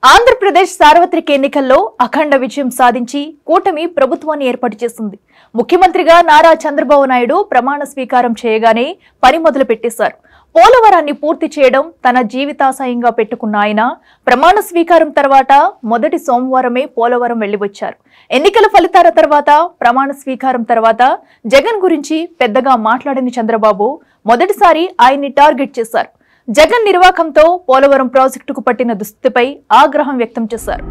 ఆంధ్రప్రదేశ్ సార్వత్రిక ఎన్నికల్లో అఖండ విజయం సాధించి కూటమి ప్రభుత్వాన్ని ఏర్పాటు చేసింది. ముఖ్యమంత్రిగా నారా చంద్రబాబు నాయుడు ప్రమాణ స్వీకారం చేయగానే పని మొదలు పెట్టేశారు. పోలవరాన్ని పూర్తి చేయడం తన జీవితాశయంగా పెట్టుకున్న ఆయన ప్రమాణ స్వీకారం తర్వాత మొదటి సోమవారమే పోలవరం వెళ్లివచ్చారు. ఎన్నికల ఫలితాల తర్వాత ప్రమాణ స్వీకారం తర్వాత జగన్ గురించి పెద్దగా మాట్లాడని చంద్రబాబు మొదటిసారి ఆయన్ని టార్గెట్ చేశారు. జగన్ నిర్వాకంతో పోలవరం ప్రాజెక్టుకు పట్టిన దుస్థితిపై ఆగ్రహం వ్యక్తం చేశారు.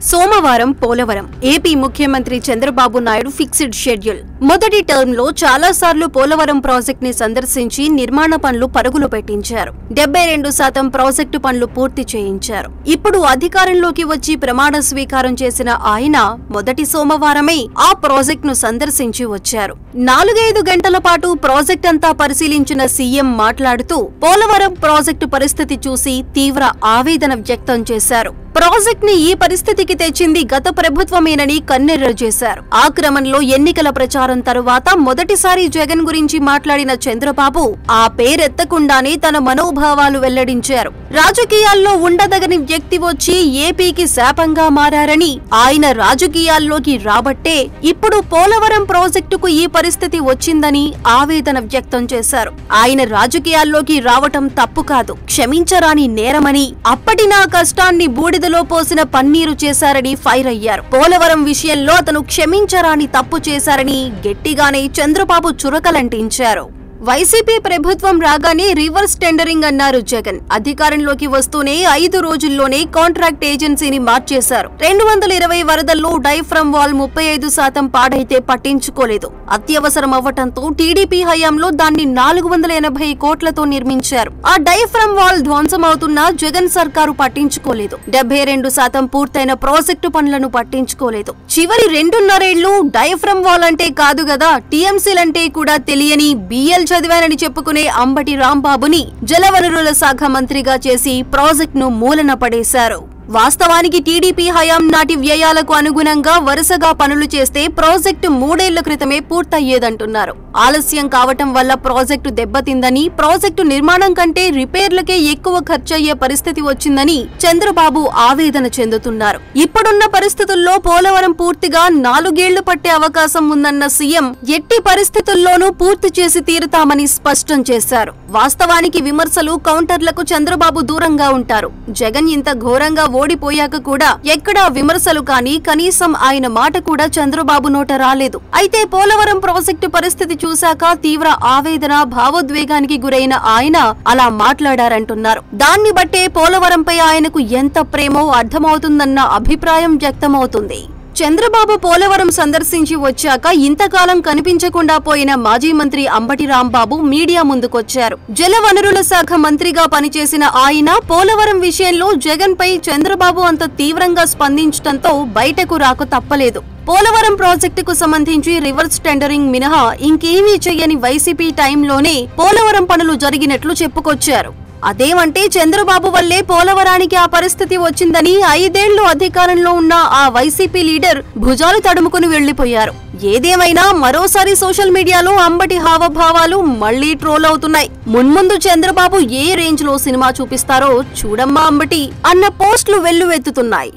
సోమవారం పోలవరం ఏపీ ముఖ్యమంత్రి చంద్రబాబు నాయుడు ఫిక్స్డ్ షెడ్యూల్. మొదటి టర్మ్ లో చాలా సార్లు పోలవరం ప్రాజెక్ట్ ని సందర్శించి నిర్మాణ పనులు పరుగులు పెట్టించారు. 72% ప్రాజెక్టు పనులు పూర్తి చేయించారు. ఇప్పుడు అధికారంలోకి వచ్చి ప్రమాణ స్వీకారం చేసిన ఆయన మొదటి సోమవారమే ఆ ప్రాజెక్ట్ ను సందర్శించి వచ్చారు. 4-5 గంటల పాటు ప్రాజెక్ట్ అంతా పరిశీలించిన సీఎం మాట్లాడుతూ పోలవరం ప్రాజెక్టు పరిస్థితి చూసి తీవ్ర ఆవేదన వ్యక్తం చేశారు. ప్రాజెక్ట్ ని ఈ పరిస్థితికి తెచ్చింది గత ప్రభుత్వమేనని కన్నెర్ర చేశారు. ఆ క్రమంలో ఎన్నికల ప్రచారం తరువాత మొదటిసారి జగన్ గురించి మాట్లాడిన చంద్రబాబు ఆ పేరెత్తకుండానే తన మనోభావాలు వెల్లడించారు. రాజకీయాల్లో ఉండదగని వ్యక్తి వచ్చి ఏపీకి శాపంగా మారారని, ఆయన రాజకీయాల్లోకి రాబట్టే ఇప్పుడు పోలవరం ప్రాజెక్టుకు ఈ పరిస్థితి వచ్చిందని ఆవేదన వ్యక్తం చేశారు. ఆయన రాజకీయాల్లోకి రావటం తప్పు కాదు, క్షమించరాని నేరమని, అప్పటి నా కష్టాన్ని బూడిదలో పోసిన పన్నీరు చేశారని ఫైర్ అయ్యారు. పోలవరం విషయంలో అతను క్షమించరాని తప్పు చేశారని గట్టిగానే చంద్రబాబు చురకలంటించారు. వైసీపీ ప్రభుత్వం రాగానే రివర్స్ టెండరింగ్ అన్నారు జగన్. అధికారంలోకి వస్తూనే 5 రోజుల్లోనే కాంట్రాక్ట్ ఏజెన్సీని మార్చేశారు. 220 వరదల్లో డైఫ్రమ్ వాల్ 35% పాడైతే పట్టించుకోలేదు. అత్యవసరం అవ్వటంతో టీడీపీ హయాంలో దాన్ని 480 కోట్లతో నిర్మించారు. ఆ డైఫ్రమ్ వాల్ ధ్వంసమవుతున్నా జగన్ సర్కారు పట్టించుకోలేదు. 72% పూర్తయిన ప్రాజెక్టు పనులను పట్టించుకోలేదు. చివరి 2.5 ఏళ్లు డైఫ్రమ్ వాల్ అంటే కాదు గదా, టీఎంసీలంటే కూడా తెలియని బిఎల్ చదివానని చెప్పుకునే అంబటి రాంబాబుని జలవనరుల శాఖ మంత్రిగా చేసి ప్రాజెక్టును మూలన పడేశారు. వాస్తవానికి టీడీపీ హయాం నాటి వ్యయాలకు అనుగుణంగా వరుసగా పనులు చేస్తే ప్రాజెక్టు 3 ఏళ్ల క్రితమే పూర్తయ్యేదంటున్నారు. ఆలస్యం కావటం వల్ల ప్రాజెక్టు దెబ్బతిందని, ప్రాజెక్టు నిర్మాణం కంటే రిపేర్లకే ఎక్కువ ఖర్చయ్యే పరిస్థితి వచ్చిందని చంద్రబాబు ఆవేదన చెందుతున్నారు. ఇప్పుడున్న పరిస్థితుల్లో పోలవరం పూర్తిగా 4 ఏళ్లు పట్టే అవకాశం ఉందన్న సీఎం ఎట్టి పరిస్థితుల్లోనూ పూర్తి చేసి తీరుతామని స్పష్టం చేశారు. వాస్తవానికి విమర్శలు, కౌంటర్లకు చంద్రబాబు దూరంగా ఉంటారు. జగన్ ఇంత ఘోరంగా ఓడిపోయాక కూడా ఎక్కడా విమర్శలు కానీ కనీసం ఆయన మాట కూడా చంద్రబాబు నోట రాలేదు. అయితే పోలవరం ప్రాజెక్టు పరిస్థితి చూశాక తీవ్ర ఆవేదన, భావోద్వేగానికి గురైన ఆయన అలా మాట్లాడారంటున్నారు. దాన్ని బట్టే పోలవరంపై ఆయనకు ఎంత ప్రేమో అర్థమవుతుందన్న అభిప్రాయం వ్యక్తమవుతుంది. చంద్రబాబు పోలవరం సందర్శించి వచ్చాక ఇంతకాలం కనిపించకుండా పోయిన మాజీ మంత్రి అంబటి రాంబాబు మీడియా ముందుకొచ్చారు. జలవనరుల శాఖ మంత్రిగా పనిచేసిన ఆయన పోలవరం విషయంలో జగన్ పై చంద్రబాబు అంత తీవ్రంగా స్పందించడంతో బయటకు రాక తప్పలేదు. పోలవరం ప్రాజెక్టుకు సంబంధించి రివర్స్ టెండరింగ్ మినహా ఇంకేమీ చెయ్యని వైసీపీ టైంలోనే పోలవరం పనులు జరిగినట్లు చెప్పుకొచ్చారు. అదేమంటే చంద్రబాబు వల్లే పోలవరానికి ఆ పరిస్థితి వచ్చిందని 5 ఏళ్లు అధికారంలో ఉన్న ఆ వైసీపీ లీడర్ భుజాలు తడుముకుని వెళ్లిపోయారు. ఏదేమైనా మరోసారి సోషల్ మీడియాలో అంబటి హావభావాలు మళ్లీ ట్రోల్ అవుతున్నాయి. మున్ముందు చంద్రబాబు ఏ రేంజ్ లో సినిమా చూపిస్తారో చూడమ్మా అంబటి అన్న పోస్టులు వెల్లువెత్తుతున్నాయి.